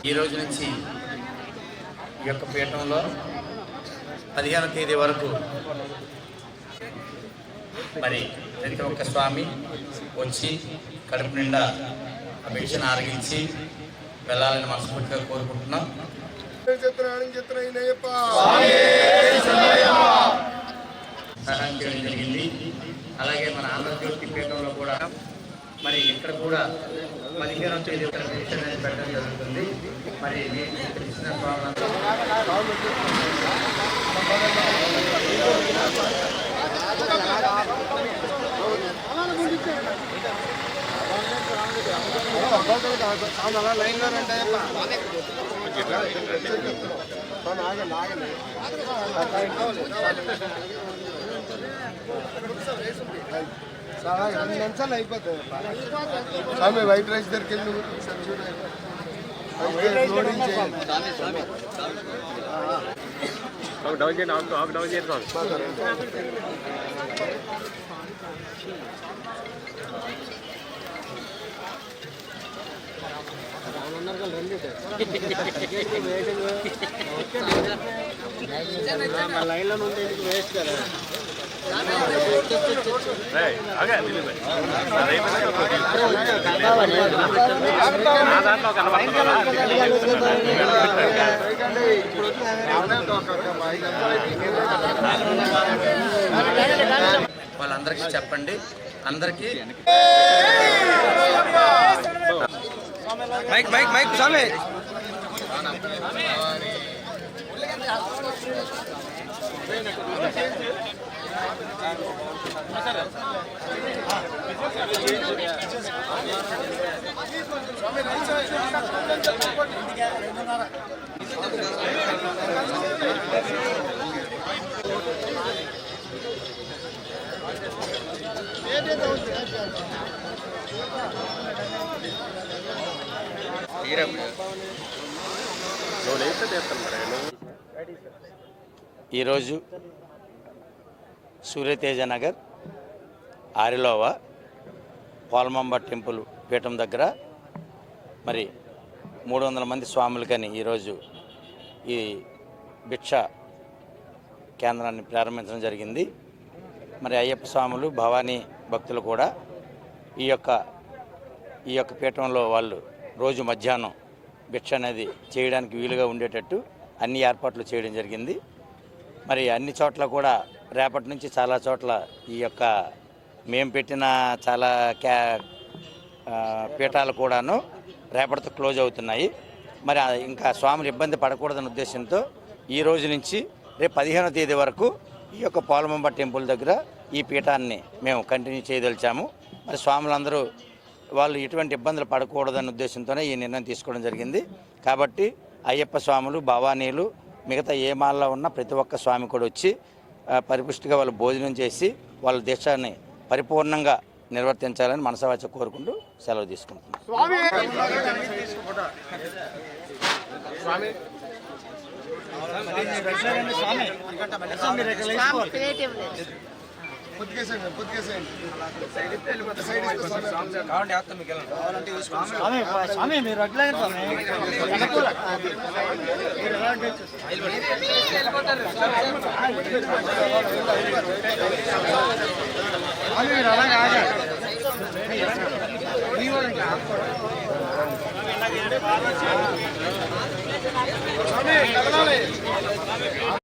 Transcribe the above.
ఈ రోజు నుంచి ఈ యొక్క పీఠంలో 15వ తేదీ వరకు మరి ప్రతి ఒక్క స్వామి వచ్చి కడుపు నిండా అభిషేకం ఆరగించి వెళ్ళాలని మనస్ఫూర్తిగా కోరుకుంటున్నాం. సహాయం చేయడం జరిగింది. అలాగే మన ఆంధ్రజ్యోతి పీఠంలో కూడా మరి ఇక్కడ కూడా 15వ తేదీ అభిషేకం అనేది పెట్టడం జరుగుతుంది. మరి తెలిసిన స్వామి అయిపోతుంది స్వామి. వైట్ రైస్ దగ్గరికి డౌన్ చేయండి. లైన్లో నుండి వేస్ట్ కదా. వాళ్ళందరికీ చెప్పండి. అందరికీ మైక్ మైక్ మైక్ స్వామి. ఈరోజు సూర్యతేజ నగర్ ఆరిలోవ పోలమాంబ టెంపుల్ పీఠం దగ్గర మరి 300 మంది స్వాములకని ఈరోజు ఈ భిక్ష కేంద్రాన్ని ప్రారంభించడం జరిగింది. మరి అయ్యప్ప స్వాములు భవానీ భక్తులు కూడా ఈ యొక్క పీఠంలో వాళ్ళు రోజు మధ్యాహ్నం భిక్ష అనేది చేయడానికి వీలుగా ఉండేటట్టు అన్ని ఏర్పాట్లు చేయడం జరిగింది. మరి అన్ని చోట్ల కూడా రేపటి నుంచి చాలా చోట్ల ఈ యొక్క మేము పెట్టిన చాలా పీఠాలు కూడాను రేపటితో క్లోజ్ అవుతున్నాయి. మరి ఇంకా స్వాములు ఇబ్బంది పడకూడదనే ఉద్దేశంతో ఈ రోజు నుంచి రేపు 15వ తేదీ వరకు ఈ యొక్క పోలమాంబ టెంపుల్ దగ్గర ఈ పీఠాన్ని మేము కంటిన్యూ చేయదలిచాము. మరి స్వాములందరూ వాళ్ళు ఎటువంటి ఇబ్బందులు పడకూడదనే ఉద్దేశంతోనే ఈ నిర్ణయం తీసుకోవడం జరిగింది. కాబట్టి అయ్యప్ప స్వాములు భవానీలు మిగతా ఏ మాల్లో ఉన్న ప్రతి ఒక్క స్వామి కూడా వచ్చి పరిపుష్టిగా వాళ్ళు భోజనం చేసి వాళ్ళ దీక్షని పరిపూర్ణంగా నిర్వర్తించాలని మనసావాచ కోరుకుంటూ సెలవు తీసుకుంటున్నాం. అలాగే